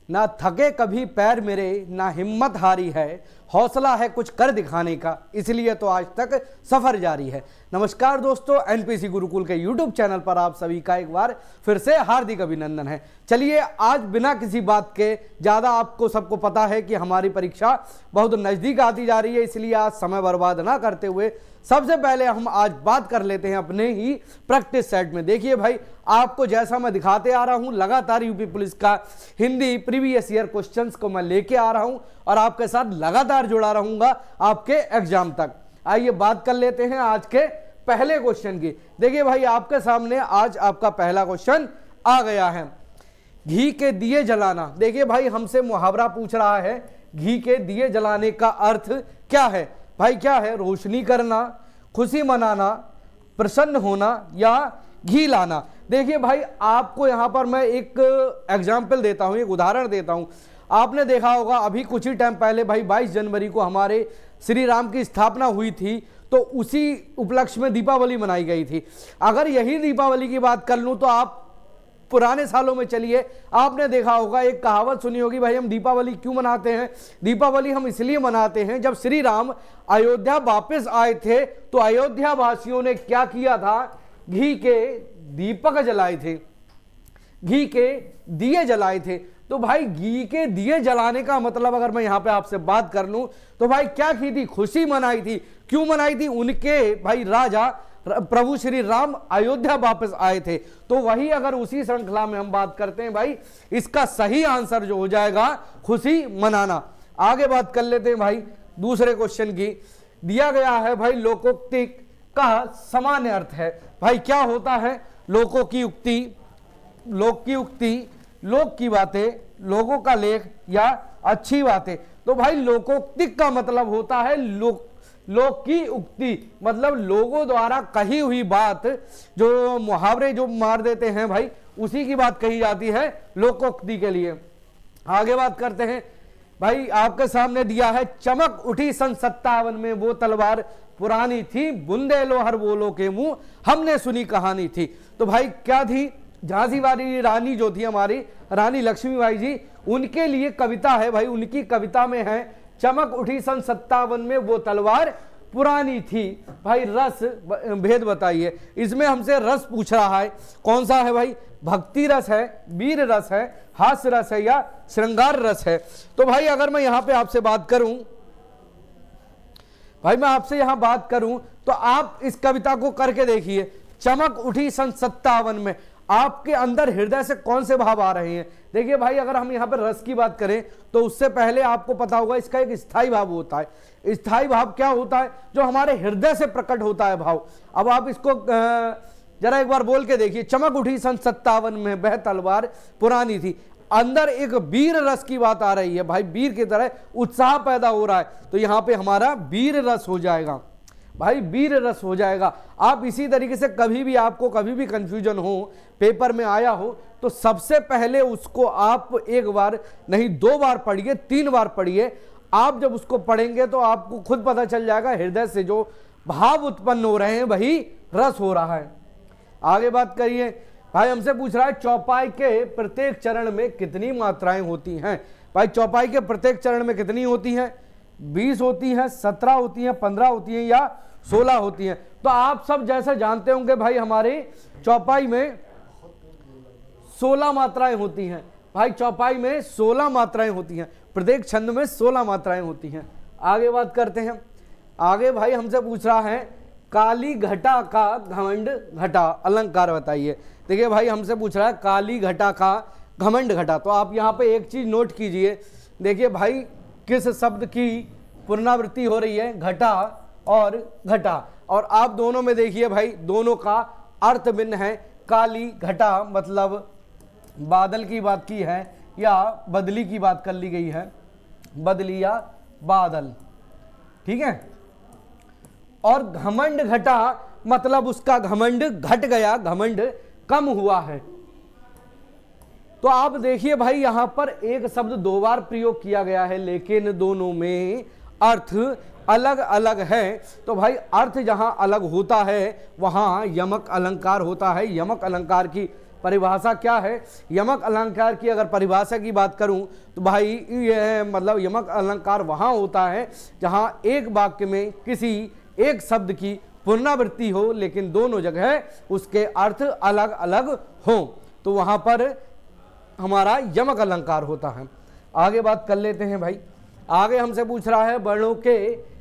ना थके कभी पैर मेरे, ना हिम्मत हारी है, हौसला है कुछ कर दिखाने का, इसलिए तो आज तक सफर जारी है। नमस्कार दोस्तों, एनपीसी गुरुकुल के यूट्यूब चैनल पर आप सभी का एक बार फिर से हार्दिक अभिनंदन है। चलिए आज बिना किसी बात के, ज़्यादा आपको सबको पता है कि हमारी परीक्षा बहुत नज़दीक आती जा रही है, इसलिए आज समय बर्बाद ना करते हुए सबसे पहले हम आज बात कर लेते हैं अपने ही प्रैक्टिस सेट में। देखिए भाई, आपको जैसा मैं दिखाते आ रहा हूं, लगातार यूपी पुलिस का हिंदी प्रीवियस ईयर क्वेश्चंस को मैं लेके आ रहा हूं और आपके साथ लगातार जुड़ा रहूंगा आपके एग्जाम तक। आइए बात कर लेते हैं आज के पहले क्वेश्चन की। देखिए भाई, आपके सामने आज आपका पहला क्वेश्चन आ गया है, घी के दिए जलाना। देखिए भाई, हमसे मुहावरा पूछ रहा है, घी के दिए जलाने का अर्थ क्या है? भाई क्या है? रोशनी करना, खुशी मनाना, प्रसन्न होना या घी लाना। देखिए भाई, आपको यहाँ पर मैं एक एग्जाम्पल देता हूँ, एक उदाहरण देता हूँ। आपने देखा होगा अभी कुछ ही टाइम पहले भाई 22 जनवरी को हमारे श्री राम की स्थापना हुई थी, तो उसी उपलक्ष्य में दीपावली मनाई गई थी। अगर यही दीपावली की बात कर लूँ तो आप पुराने सालों में चलिए, आपने देखा होगा, एक कहावत सुनी होगी, भाई हम दीपावली क्यों मनाते हैं? दीपावली हम इसलिए मनाते हैं, जब श्री राम अयोध्या वापस आए थे तो अयोध्या वासियों ने क्या किया था? घी के दीपक जलाए थे, घी के दिए जलाए थे। तो भाई घी के दिए जलाने का मतलब अगर मैं यहाँ पे आपसे बात कर लूं तो भाई क्या की थी? खुशी मनाई थी। क्यों मनाई थी? उनके भाई राजा प्रभु श्री राम अयोध्या वापस आए थे। तो वही अगर उसी श्रृंखला में हम बात करते हैं भाई, इसका सही आंसर जो हो जाएगा खुशी मनाना। आगे बात कर लेते हैं भाई दूसरे क्वेश्चन की। दिया गया है भाई, लोकोक्ति का सामान्य अर्थ है। भाई क्या होता है? लोकों की उक्ति, लोक की उक्ति, लोक की बातें, लोगों का लेख या अच्छी बातें। तो भाई लोकोक्ति का मतलब होता है लोक की उक्ति, मतलब लोगों द्वारा कही हुई बात, जो मुहावरे जो मार देते हैं भाई, उसी की बात कही जाती है लोकोक्ति के लिए। आगे बात करते हैं भाई, आपके सामने दिया है, चमक उठी सन 57 में वो तलवार पुरानी थी, बुंदे लोहर बोलो के मुंह हमने सुनी कहानी थी। तो भाई क्या थी? झांसी वाली रानी जो थी हमारी रानी लक्ष्मीबाई जी, उनके लिए कविता है भाई। उनकी कविता में है, चमक उठी सन 57 में वो तलवार पुरानी थी। भाई रस भेद बताइए। इसमें हमसे रस पूछ रहा है, कौन सा है भाई? भक्ति रस है, वीर रस है, हास्य रस है या श्रृंगार रस है? तो भाई अगर मैं यहाँ पे आपसे बात करूं, भाई मैं आपसे यहाँ बात करूं तो आप इस कविता को करके देखिए। चमक उठी सन 57 में, आपके अंदर हृदय से कौन से भाव आ रहे हैं? देखिए भाई, अगर हम यहाँ पर रस की बात करें तो उससे पहले आपको पता होगा इसका एक स्थायी भाव होता है। स्थायी भाव क्या होता है? जो हमारे हृदय से प्रकट होता है भाव। अब आप इसको जरा एक बार बोल के देखिए, चमक उठी सन 57 में वह तलवार पुरानी थी। अंदर एक वीर रस की बात आ रही है भाई, वीर की तरह उत्साह पैदा हो रहा है, तो यहाँ पे हमारा वीर रस हो जाएगा भाई, वीर रस हो जाएगा। आप इसी तरीके से कभी भी आपको कभी भी कंफ्यूजन हो, पेपर में आया हो, तो सबसे पहले उसको आप एक बार नहीं 2 बार पढ़िए, 3 बार पढ़िए। आप जब उसको पढ़ेंगे तो आपको खुद पता चल जाएगा हृदय से जो भाव उत्पन्न हो रहे हैं वही रस हो रहा है। आगे बात करिए भाई, हमसे पूछ रहा है, चौपाई के प्रत्येक चरण में कितनी मात्राएं होती हैं? भाई चौपाई के प्रत्येक चरण में कितनी होती हैं? 20 होती हैं, 17 होती हैं, 15 होती हैं या 16 होती हैं? तो आप सब जैसे जानते होंगे भाई, हमारी चौपाई में 16 मात्राएं होती हैं। भाई चौपाई में 16 मात्राएं होती हैं, प्रत्येक छंद में 16 मात्राएं होती हैं। आगे बात करते हैं। आगे भाई हमसे पूछ रहा है, काली घटा का घमंड घटा अलंकार बताइए। देखिए भाई, हमसे पूछ रहा है काली घटा का घमंड घटा। तो आप यहाँ पे एक चीज नोट कीजिए। देखिए भाई, किस शब्द की पुनरावृत्ति हो रही है? घटा और घटा। और आप दोनों में देखिए भाई, दोनों का अर्थ भिन्न है। काली घटा मतलब बादल की बात की है या बदली की बात कर ली गई है, बदली या बादल, ठीक है। और घमंड घटा मतलब उसका घमंड घट गया, घमंड कम हुआ है। तो आप देखिए भाई, यहां पर एक शब्द 2 बार प्रयोग किया गया है, लेकिन दोनों में अर्थ अलग अलग है। तो भाई अर्थ जहां अलग होता है वहां यमक अलंकार होता है। यमक अलंकार की परिभाषा क्या है? यमक अलंकार की अगर परिभाषा की बात करूं तो भाई ये मतलब यमक अलंकार वहां होता है जहां एक वाक्य में किसी एक शब्द की पुनरावृत्ति हो लेकिन दोनों जगह उसके अर्थ अलग अलग हो, तो वहां पर हमारा यमक अलंकार होता है। आगे बात कर लेते हैं भाई। आगे हमसे पूछ रहा है वर्णों के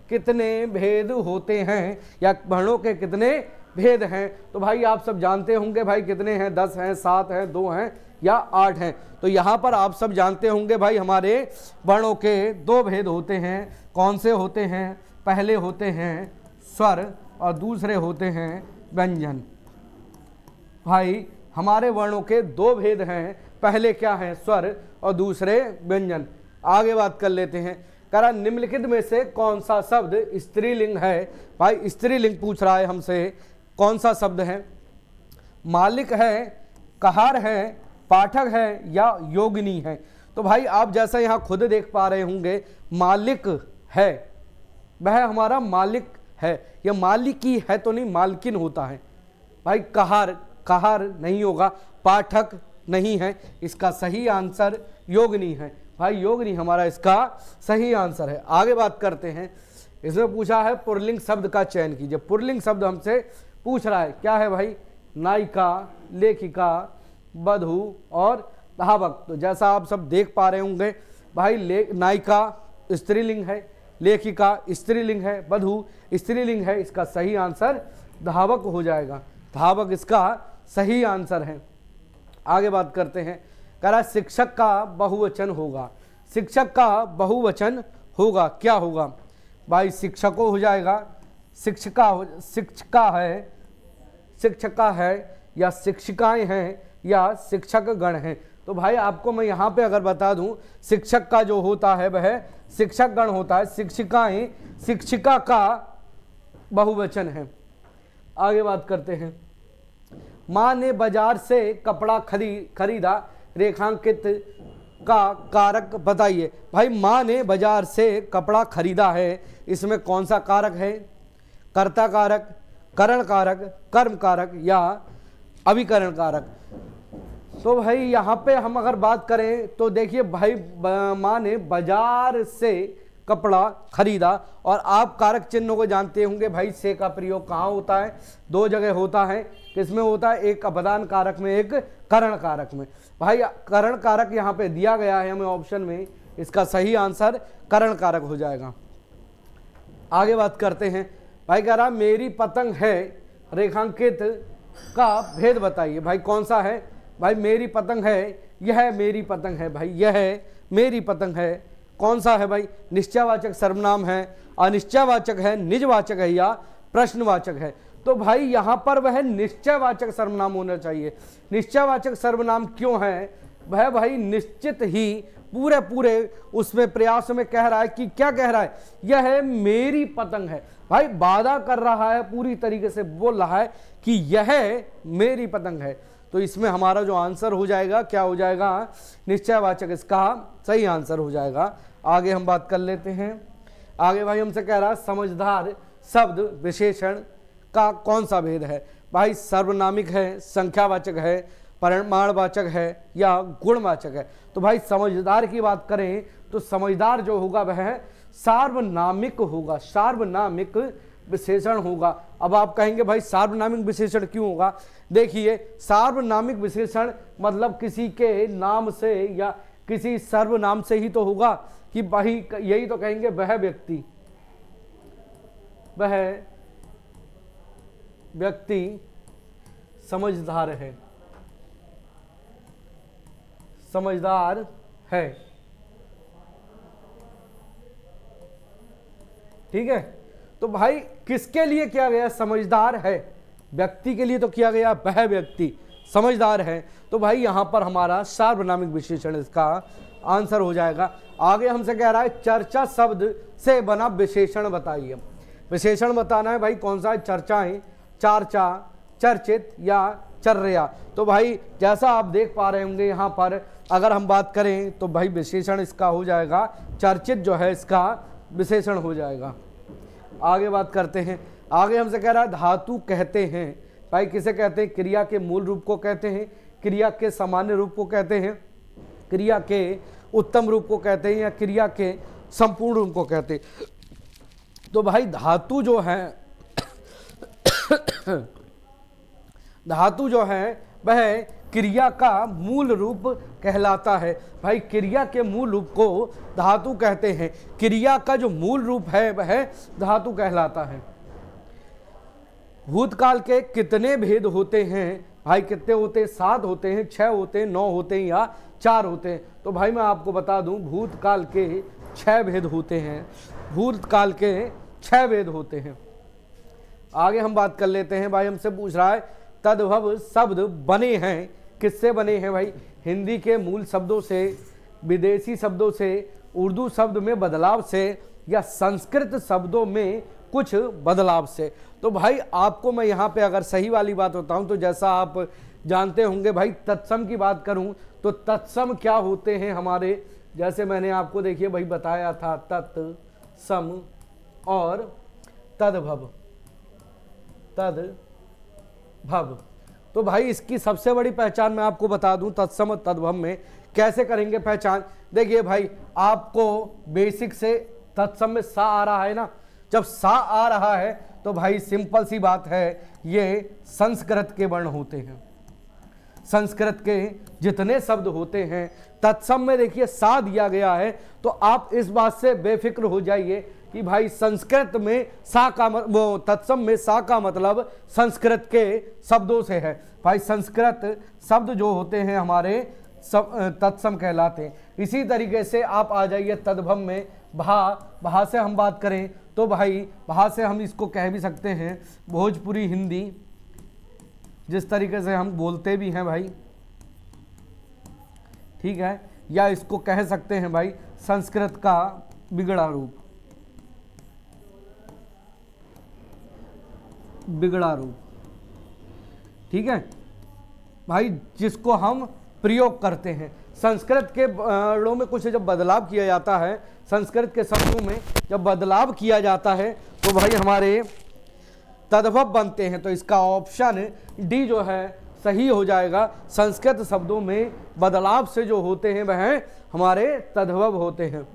कितने भेद होते हैं या वर्णों के कितने भेद हैं। तो भाई आप सब जानते होंगे भाई कितने हैं, 10 हैं, 7 हैं, 2 हैं या 8 हैं। तो यहाँ पर आप सब जानते होंगे भाई हमारे वर्णों के 2 भेद होते हैं। कौन से होते हैं? पहले होते हैं स्वर और दूसरे होते हैं व्यंजन। भाई हमारे वर्णों के 2 भेद हैं, पहले क्या है? स्वर और दूसरे व्यंजन। आगे बात कर लेते हैं। करा निम्नलिखित में से कौन सा शब्द स्त्रीलिंग है? भाई स्त्रीलिंग पूछ रहा है हमसे, कौन सा शब्द है? मालिक है, कहार है, पाठक है या योगिनी है? तो भाई आप जैसा यहाँ खुद देख पा रहे होंगे मालिक है, वह हमारा मालिक है। यह मालिकी है तो नहीं, मालकिन होता है। भाई कहार नहीं होगा, पाठक नहीं है, इसका सही आंसर योगिनी है। भाई योगिनी हमारा इसका सही आंसर है। आगे बात करते हैं। इसमें पूछा है पुल्लिंग शब्द का चयन कीजिए। पुल्लिंग शब्द हमसे पूछ रहा है, क्या है भाई? नायिका, लेखिका, वधू और धावक। तो जैसा आप सब देख पा रहे होंगे भाई नायिका स्त्रीलिंग है, लेखिका स्त्रीलिंग है, वधू स्त्रीलिंग है, इसका सही आंसर धावक हो जाएगा। धावक इसका सही आंसर है। आगे बात करते हैं। कह रहा शिक्षक का बहुवचन होगा। शिक्षक का बहुवचन होगा, क्या होगा? भाई शिक्षकों हो जाएगा, शिक्षिका है या शिक्षिकाएं हैं या शिक्षक गण हैं। तो भाई आपको मैं यहाँ पे अगर बता दूं, शिक्षक का जो होता है वह शिक्षक गण होता है, शिक्षिकाएं शिक्षिका का बहुवचन है। आगे बात करते हैं। माँ ने बाजार से कपड़ा खरीदा, रेखांकित का कारक बताइए। भाई माँ ने बाजार से कपड़ा खरीदा है, इसमें कौन सा कारक है? कर्ता कारक, करण कारक, कर्म कारक या अभिकरण कारक? तो भाई यहाँ पे हम अगर बात करें तो देखिए भाई माँ ने बाजार से कपड़ा खरीदा, और आप कारक चिन्हों को जानते होंगे भाई, से का प्रयोग कहाँ होता है? 2 जगह होता है। किसमें होता है? एक अपदान कारक में, एक करण कारक में। भाई करण कारक यहाँ पे दिया गया है हमें ऑप्शन में, इसका सही आंसर करण कारक हो जाएगा। आगे बात करते हैं। भाई कह रहा मेरी पतंग है, रेखांकित का भेद बताइए। भाई कौन सा है? भाई मेरी पतंग है, यह मेरी पतंग है। भाई यह मेरी पतंग है, कौन सा है भाई? निश्चयवाचक सर्वनाम है, अनिश्चयवाचक है, निजवाचक है या प्रश्नवाचक है? तो भाई यहाँ पर वह निश्चयवाचक सर्वनाम होना चाहिए। निश्चयवाचक सर्वनाम क्यों है? वह भाई निश्चित ही पूरे उसमें प्रयास में कह रहा है कि क्या कह रहा है? यह मेरी पतंग है। भाई वादा कर रहा है, पूरी तरीके से बोल रहा है कि यह मेरी पतंग है। तो इसमें हमारा जो आंसर हो जाएगा, क्या हो जाएगा? निश्चयवाचक इसका सही आंसर हो जाएगा। आगे हम बात कर लेते हैं। आगे भाई हमसे कह रहा है समझदार शब्द विशेषण का कौन सा भेद है? भाई सर्वनामिक है, संख्यावाचक है, परिमाणवाचक है या गुणवाचक है? तो भाई समझदार की बात करें तो समझदार जो होगा वह सार्वनामिक होगा, सार्वनामिक विशेषण होगा। अब आप कहेंगे भाई सार्वनामिक विशेषण क्यों होगा? देखिए सार्वनामिक विशेषण मतलब किसी के नाम से या किसी सर्वनाम से ही तो होगा कि भाई यही तो कहेंगे वह व्यक्ति समझदार है, समझदार है। ठीक है, तो भाई किसके लिए किया गया? समझदार है, व्यक्ति के लिए तो किया गया, वह व्यक्ति समझदार है। तो भाई यहां पर हमारा सार्वनामिक विशेषण इसका आंसर हो जाएगा। आगे हमसे कह रहा है चर्चा शब्द से बना विशेषण बताइए। विशेषण बताना है भाई कौन सा है? चर्चाएं, चार्चा, चर्चित या चर्या। तो भाई जैसा आप देख पा रहे होंगे यहाँ पर अगर हम बात करें तो भाई विशेषण इसका हो जाएगा चर्चित, जो है इसका विशेषण हो जाएगा। आगे बात करते हैं। आगे हमसे कह रहा है धातु कहते हैं। भाई किसे कहते हैं? क्रिया के मूल रूप को कहते हैं क्रिया के सामान्य रूप को कहते हैं, क्रिया के उत्तम रूप को कहते हैं, या क्रिया के संपूर्ण रूप को कहते हैं। तो भाई धातु जो है धातु जो है वह क्रिया का मूल रूप कहलाता है। भाई क्रिया के मूल रूप को धातु कहते हैं, क्रिया का जो मूल रूप है वह धातु कहलाता है। भूतकाल के कितने भेद होते हैं? भाई कितने होते हैं? 7 होते हैं, 6 होते हैं, 9 होते हैं या 4 होते हैं? तो भाई मैं आपको बता दूं, भूतकाल के 6 भेद होते हैं, भूतकाल के 6 भेद होते हैं। आगे हम बात कर लेते हैं। भाई हमसे पूछ रहा है तद्भव शब्द बने हैं, किससे बने हैं? भाई हिंदी के मूल शब्दों से, विदेशी शब्दों से, उर्दू शब्द में बदलाव से, या संस्कृत शब्दों में कुछ बदलाव से। तो भाई आपको मैं यहाँ पे अगर सही वाली बात बताऊँ तो जैसा आप जानते होंगे भाई, तत्सम की बात करूँ तो तत्सम क्या होते हैं हमारे, जैसे मैंने आपको देखिए भाई बताया था, तत्सम और तद्भव, तद्भव। तो भाई इसकी सबसे बड़ी पहचान मैं आपको बता दूं, तत्सम और तद्भव में कैसे करेंगे पहचान। देखिए भाई आपको बेसिक से तत्सम में सा आ रहा है ना, जब सा आ रहा है तो भाई सिंपल सी बात है, ये संस्कृत के वर्ण होते हैं। संस्कृत के जितने शब्द होते हैं तत्सम में देखिए सा दिया गया है, तो आप इस बात से बेफिक्र हो जाइए कि भाई संस्कृत में सा का वो तत्सम में सा का मतलब संस्कृत के शब्दों से है। भाई संस्कृत शब्द जो होते हैं हमारे तत्सम कहलाते हैं। इसी तरीके से आप आ जाइए तद्भव में, भा से हम बात करें तो भाई भा से हम इसको कह भी सकते हैं भोजपुरी हिंदी, जिस तरीके से हम बोलते भी हैं भाई, ठीक है, या इसको कह सकते हैं भाई संस्कृत का बिगड़ा रूप, बिगड़ा रूप, ठीक है भाई, जिसको हम प्रयोग करते हैं। संस्कृत के वर्णों में कुछ जब बदलाव किया जाता है, संस्कृत के शब्दों में जब बदलाव किया जाता है तो भाई हमारे तद्भव बनते हैं। तो इसका ऑप्शन डी जो है सही हो जाएगा। संस्कृत शब्दों में बदलाव से जो होते हैं वह हमारे तद्भव होते हैं।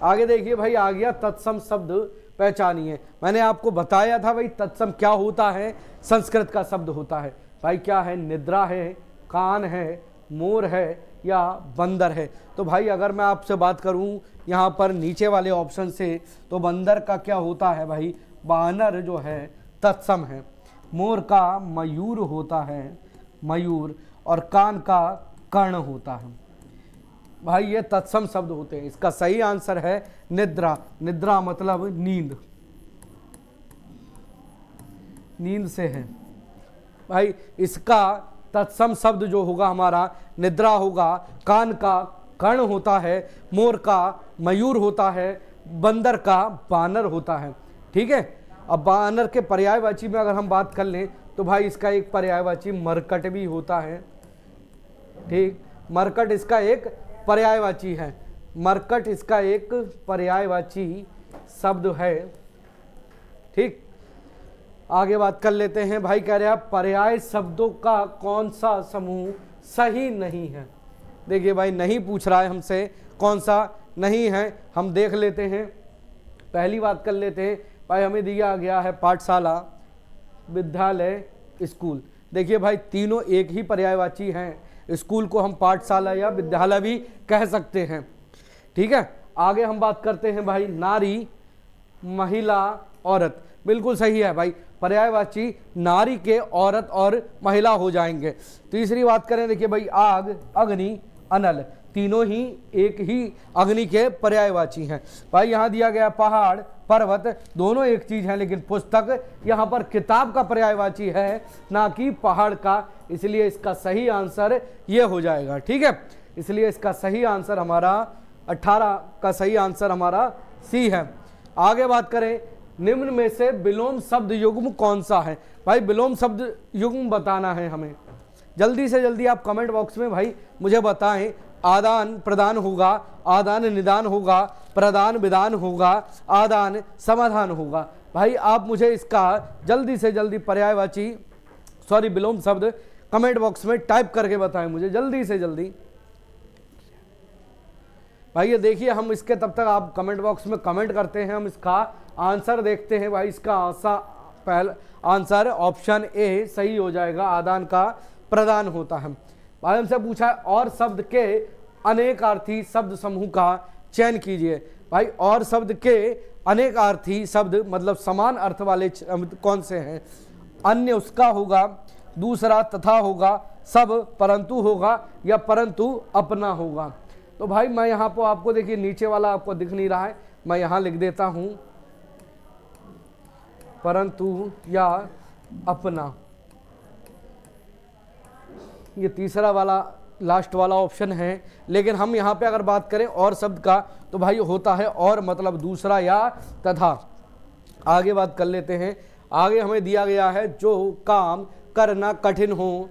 आगे देखिए भाई आ गया तत्सम शब्द पहचानिए। मैंने आपको बताया था भाई तत्सम क्या होता है, संस्कृत का शब्द होता है। भाई क्या है? निद्रा है, कान है, मोर है या बंदर है। तो भाई अगर मैं आपसे बात करूं यहाँ पर नीचे वाले ऑप्शन से, तो बंदर का क्या होता है भाई? बानर जो है तत्सम है। मोर का मयूर होता है, मयूर, और कान का कर्ण होता है। भाई ये तत्सम शब्द होते हैं। इसका सही आंसर है निद्रा। निद्रा मतलब नींद, नींद से है भाई। इसका तत्सम शब्द जो होगा हमारा निद्रा होगा। कान का कर्ण होता है, मोर का मयूर होता है, बंदर का बानर होता है, ठीक है। अब बानर के पर्यायवाची में अगर हम बात कर लें तो भाई इसका एक पर्यायवाची मरकट भी होता है, ठीक। मरकट इसका एक पर्यायवाची है, मरकट इसका एक पर्यायवाची शब्द है, ठीक। आगे बात कर लेते हैं। भाई कह रहे हैं पर्याय शब्दों का कौन सा समूह सही नहीं है। देखिए भाई नहीं पूछ रहा है हमसे कौन सा नहीं है, हम देख लेते हैं। पहली बात कर लेते हैं भाई, हमें दिया गया है पाठशाला, विद्यालय, स्कूल। देखिए भाई तीनों एक ही पर्यायवाची हैं। स्कूल को हम पाठशाला या विद्यालय भी कह सकते हैं, ठीक है। आगे हम बात करते हैं भाई नारी, महिला, औरत। बिल्कुल सही है भाई, पर्यायवाची नारी के औरत और महिला हो जाएंगे। तीसरी बात करें, देखिए भाई आग, अग्नि, अनल, तीनों ही एक ही अग्नि के पर्यायवाची हैं। भाई यहाँ दिया गया पहाड़, पर्वत, दोनों एक चीज है, लेकिन पुस्तक यहाँ पर किताब का पर्यायवाची है, ना कि पहाड़ का। इसलिए इसका सही आंसर ये हो जाएगा, ठीक है। इसलिए इसका सही आंसर हमारा 18 का सही आंसर हमारा सी है। आगे बात करें, निम्न में से विलोम शब्द युग्म कौन सा है। भाई विलोम शब्द युग्म बताना है हमें। जल्दी से जल्दी आप कमेंट बॉक्स में भाई मुझे बताएं। आदान प्रदान होगा, आदान निदान होगा, प्रदान विधान होगा, आदान समाधान होगा। भाई आप मुझे इसका जल्दी से जल्दी पर्यायवाची विलोम शब्द कमेंट बॉक्स में टाइप करके बताएं मुझे जल्दी से जल्दी। भाई ये देखिए, हम इसके तब तक आप कमेंट बॉक्स में कमेंट करते हैं, हम इसका आंसर देखते हैं। भाई इसका पहला आंसर ऑप्शन ए सही हो जाएगा, आदान का प्रदान होता है। भाई हमसे पूछा है और शब्द के अनेकार्थी शब्द समूह का चयन कीजिए। भाई और शब्द के अनेकार्थी शब्द मतलब समान अर्थ वाले कौन से हैं? अन्य उसका होगा, दूसरा तथा होगा, सब परंतु होगा, या परंतु अपना होगा। तो भाई मैं यहाँ पर आपको देखिए नीचे वाला आपको दिख नहीं रहा है, मैं यहाँ लिख देता हूँ परंतु या अपना। ये तीसरा वाला लास्ट वाला ऑप्शन है, लेकिन हम यहाँ पे अगर बात करें और शब्द का तो भाई होता है और मतलब दूसरा या तथा। आगे बात कर लेते हैं। आगे हमें दिया गया है जो काम करना कठिन हो,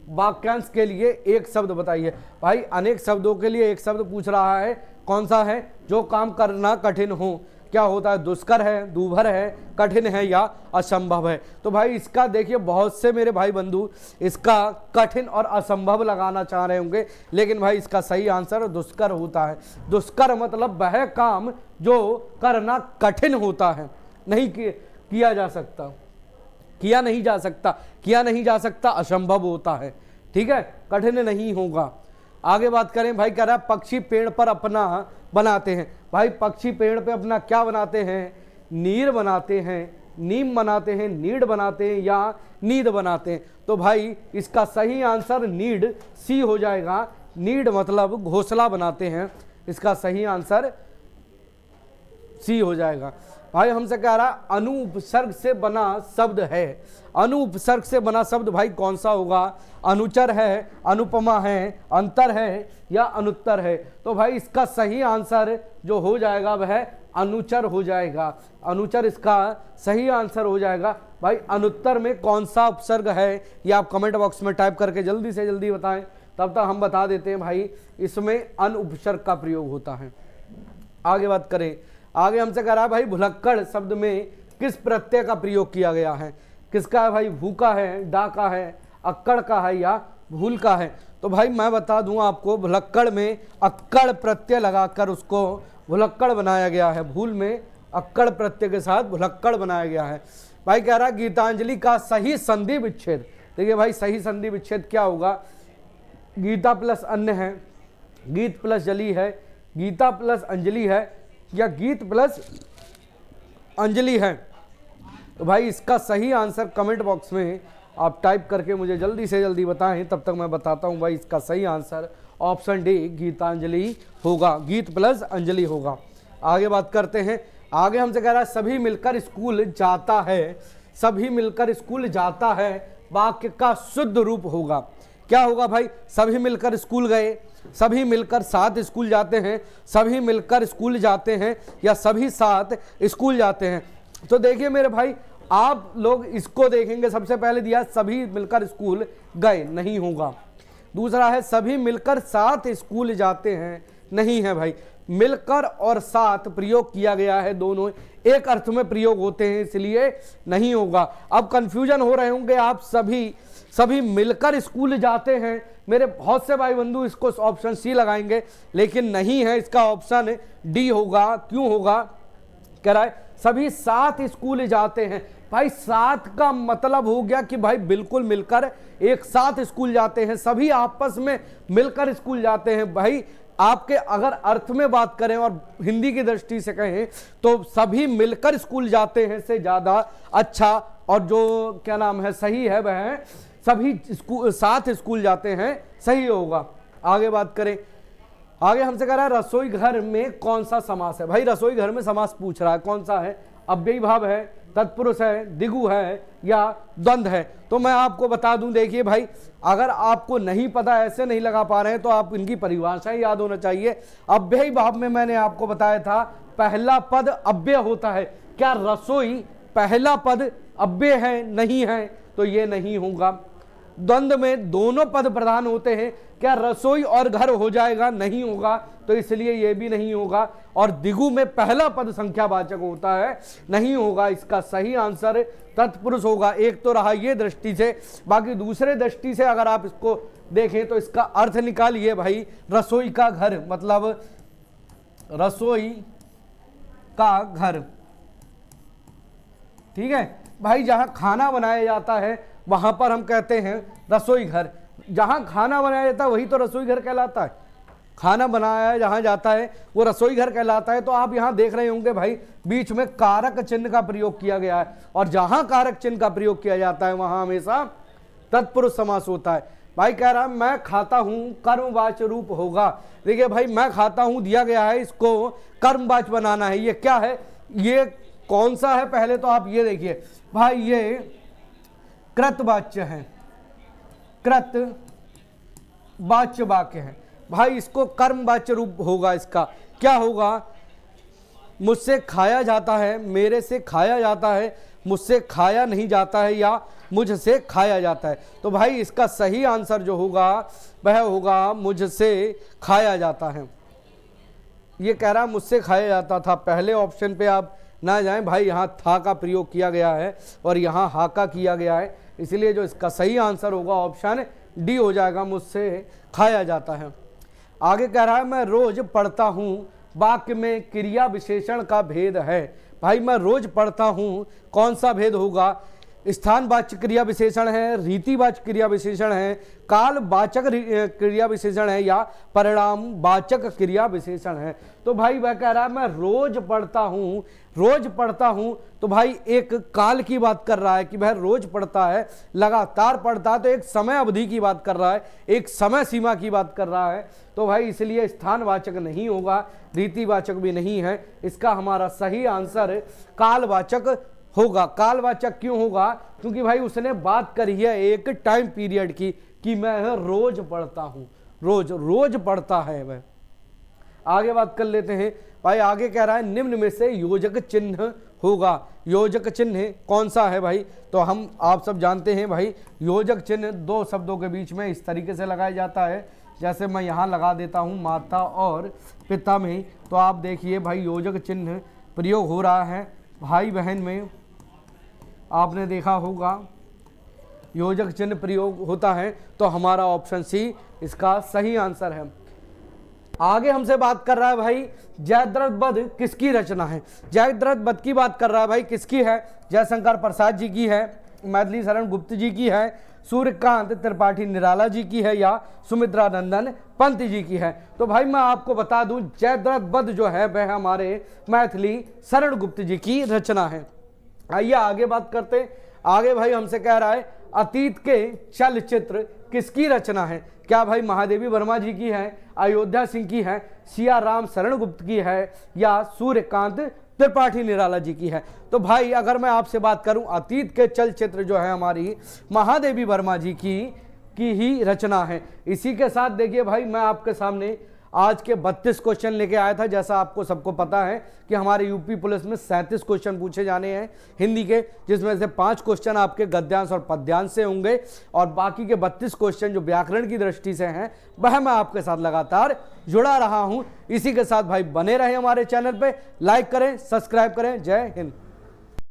वाक्यांश के लिए एक शब्द बताइए। भाई अनेक शब्दों के लिए एक शब्द पूछ रहा है, कौन सा है? जो काम करना कठिन हो। क्या होता है? दुष्कर है, दूभर है, कठिन है या असंभव है। तो भाई इसका देखिए बहुत से मेरे भाई बंधु इसका कठिन और असंभव लगाना चाह रहे होंगे, लेकिन भाई इसका सही आंसर दुष्कर होता है। दुष्कर मतलब वह काम जो करना कठिन होता है, नहीं किया जा सकता, किया नहीं जा सकता, किया नहीं जा सकता, असंभव होता है। ठीक है, कठिन नहीं होगा। आगे बात करें, भाई कह रहा है पक्षी पेड़ पर अपना बनाते हैं। भाई पक्षी पेड़ पे अपना क्या बनाते हैं? नीर बनाते हैं, नीम बनाते हैं, नीड बनाते हैं या नींद बनाते हैं। तो भाई इसका सही आंसर नीड सी हो जाएगा। नीड मतलब घोंसला बनाते हैं, इसका सही आंसर सी हो जाएगा। भाई हमसे कह रहा अनुपसर्ग से बना शब्द है। अनुपसर्ग से बना शब्द भाई कौन सा होगा? अनुचर है, अनुपमा है, अंतर है या अनुत्तर है। तो भाई इसका सही आंसर जो हो जाएगा वह अनुचर हो जाएगा। अनुचर इसका सही आंसर हो जाएगा। भाई अनुत्तर में कौन सा उपसर्ग है ये आप कमेंट बॉक्स में टाइप करके जल्दी से जल्दी बताएं, तब तक हम बता देते हैं। भाई इसमें अनुपसर्ग का प्रयोग होता है। आगे बात करें, आगे हमसे कह रहा है भाई भुलक्कड़ शब्द में किस प्रत्यय का प्रयोग किया गया है? किसका है भाई? भू का है, डा का है, अक्कड़ का है या भूल का है? तो भाई मैं बता दूं आपको, भुलक्कड़ में अक्कड़ प्रत्यय लगाकर उसको भुलक्कड़ बनाया गया है। भूल में अक्कड़ प्रत्यय के साथ भुलक्कड़ बनाया गया है। भाई कह रहा है गीतांजलि का सही संधि विच्छेद। देखिए भाई सही संधि विच्छेद क्या होगा? गीता प्लस अन्य है, गीत प्लस जली है, गीता प्लस अंजलि है या गीत प्लस अंजलि है। तो भाई इसका सही आंसर कमेंट बॉक्स में आप टाइप करके मुझे जल्दी से जल्दी बताएं, तब तक मैं बताता हूं। भाई इसका सही आंसर ऑप्शन डी गीतांजलि होगा, गीत प्लस अंजलि होगा। आगे बात करते हैं। आगे हमसे कह रहा है सभी मिलकर स्कूल जाता है। सभी मिलकर स्कूल जाता है वाक्य का शुद्ध रूप होगा। क्या होगा भाई? सभी मिलकर स्कूल गए, सभी मिलकर साथ स्कूल जाते हैं, सभी मिलकर स्कूल जाते हैं या सभी साथ स्कूल जाते हैं। तो देखिए मेरे भाई आप लोग इसको देखेंगे, सबसे पहले दिया सभी मिलकर स्कूल गए, नहीं होगा। दूसरा है सभी मिलकर साथ स्कूल जाते हैं, नहीं है भाई। मिलकर और साथ प्रयोग किया गया है, दोनों एक अर्थ में प्रयोग होते हैं, इसलिए नहीं होगा। अब कंफ्यूजन हो रहे होंगे आप, सभी मिलकर स्कूल जाते हैं। मेरे बहुत से भाई बंधु इसको ऑप्शन सी लगाएंगे, लेकिन नहीं है, इसका ऑप्शन डी होगा। क्यों होगा? कह रहा है सभी साथ स्कूल जाते हैं। भाई साथ का मतलब हो गया कि भाई बिल्कुल मिलकर एक साथ स्कूल जाते हैं, सभी आपस में मिलकर स्कूल जाते हैं। भाई आपके अगर अर्थ में बात करें और हिंदी की दृष्टि से कहें तो सभी मिलकर स्कूल जाते हैं से ज्यादा अच्छा और जो क्या नाम है सही है वह सभी साथ स्कूल जाते हैं सही होगा। आगे बात करें, आगे हमसे कह रहा है रसोई घर में कौन सा समास है। भाई रसोई घर में समास पूछ रहा है, कौन सा है? अव्ययी भाव है, तत्पुरुष है, दिगु है या द्वंद्व है। तो मैं आपको बता दूं, देखिए भाई अगर आपको नहीं पता, ऐसे नहीं लगा पा रहे हैं, तो आप इनकी परिभाषाएं याद होना चाहिए। अव्ययी भाव में मैंने आपको बताया था पहला पद अव्यय होता है। क्या रसोई पहला पद अव्यय है? नहीं है, तो ये नहीं होगा। द्वंद्व में दोनों पद प्रधान होते हैं, क्या रसोई और घर हो जाएगा? नहीं होगा, तो इसलिए ये भी नहीं होगा। और दिगु में पहला पद संख्यावाचक होता है, नहीं होगा। इसका सही आंसर तत्पुरुष होगा। एक तो रहा ये दृष्टि से, बाकी दूसरे दृष्टि से अगर आप इसको देखें तो इसका अर्थ निकालिए भाई, रसोई का घर मतलब रसोई का घर, ठीक है भाई। जहां खाना बनाया जाता है वहां पर हम कहते हैं रसोई घर। जहां खाना बनाया जाता है वही तो रसोई घर कहलाता है। खाना बनाया जहां जाता है वो रसोई घर कहलाता है। तो आप यहां देख रहे होंगे भाई, बीच में कारक चिन्ह का प्रयोग किया गया है, और जहां कारक चिन्ह का प्रयोग किया जाता है वहां हमेशा तत्पुरुष समास होता है। भाई कह रहा है मैं खाता हूं, कर्मवाच्य रूप होगा। देखिए भाई, मैं खाता हूं दिया गया है, इसको कर्मवाच्य बनाना है। ये क्या है, ये कौन सा है? पहले तो आप ये देखिए भाई, ये कृतवाच्य है, कृतवाच्य वाक्य है भाई। इसको कर्मवाच्य रूप होगा। इसका क्या होगा? मुझसे खाया जाता है, मेरे से खाया जाता है, मुझसे खाया नहीं जाता है, या मुझसे खाया जाता है। तो भाई इसका सही आंसर जो होगा वह होगा मुझसे खाया जाता है। ये कह रहा मुझसे खाया जाता था, पहले ऑप्शन पे आप ना जाएं भाई, यहाँ था का प्रयोग किया गया है और यहाँ हा का किया गया है, इसलिए जो इसका सही आंसर होगा ऑप्शन डी हो जाएगा, मुझसे खाया जाता है। आगे कह रहा है मैं रोज पढ़ता हूँ, वाक्य में क्रिया विशेषण का भेद है। भाई मैं रोज पढ़ता हूँ, कौन सा भेद होगा? स्थानवाचक क्रिया विशेषण है, रीतिवाचक क्रिया विशेषण है, कालवाचक क्रिया विशेषण है, या परिणामवाचक क्रिया विशेषण है। तो भाई वह कह रहा है मैं रोज पढ़ता हूँ, रोज पढ़ता हूँ, तो भाई एक काल की बात कर रहा है कि वह रोज पढ़ता है, लगातार पढ़ता है, तो एक समय अवधि की बात कर रहा है, एक समय सीमा की बात कर रहा है। तो भाई इसलिए स्थानवाचक नहीं होगा, रीतिवाचक भी नहीं है। इसका हमारा सही आंसर कालवाचक होगा। कालवाचक क्यों होगा? क्योंकि भाई उसने बात करी है एक टाइम पीरियड की कि मैं रोज पढ़ता हूं, रोज रोज पढ़ता है वह। आगे बात कर लेते हैं भाई। आगे कह रहा है निम्न में से योजक चिन्ह होगा। योजक चिन्ह कौन सा है भाई? तो हम आप सब जानते हैं भाई, योजक चिन्ह दो शब्दों के बीच में इस तरीके से लगाया जाता है, जैसे मैं यहाँ लगा देता हूँ माता और पिता में, तो आप देखिए भाई योजक चिन्ह प्रयोग हो रहा है। भाई बहन में आपने देखा होगा योजक चिन्ह प्रयोग होता है, तो हमारा ऑप्शन सी इसका सही आंसर है। आगे हमसे बात कर रहा है भाई जयद्रथ वध किसकी रचना है? जयद्रथ वध की बात कर रहा है भाई, किसकी है? जयशंकर प्रसाद जी की है, मैथिली शरण गुप्त जी की है, सूर्यकांत त्रिपाठी निराला जी की है, या सुमित्रा नंदन पंत जी की है। तो भाई मैं आपको बता दूं, जयद्रथ वध जो है वह हमारे मैथिली शरण गुप्त जी की रचना है। आइए आगे बात करते। आगे भाई हमसे कह रहा है अतीत के चलचित्र किसकी रचना है? क्या भाई महादेवी वर्मा जी की है, अयोध्या सिंह की है, सिया राम शरण गुप्त की है, या सूर्यकांत त्रिपाठी निराला जी की है? तो भाई अगर मैं आपसे बात करूं, अतीत के चलचित्र जो है हमारी महादेवी वर्मा जी की ही रचना है। इसी के साथ देखिए भाई मैं आपके सामने आज के 32 क्वेश्चन लेके आया था। जैसा आपको सबको पता है कि हमारे यूपी पुलिस में 37 क्वेश्चन पूछे जाने हैं हिंदी के, जिसमें से 5 क्वेश्चन आपके गद्यांश और पद्यांश से होंगे, और बाकी के 32 क्वेश्चन जो व्याकरण की दृष्टि से हैं वह मैं आपके साथ लगातार जुड़ा रहा हूं। इसी के साथ भाई बने रहे हमारे चैनल पे, लाइक करें, सब्सक्राइब करें। जय हिंद।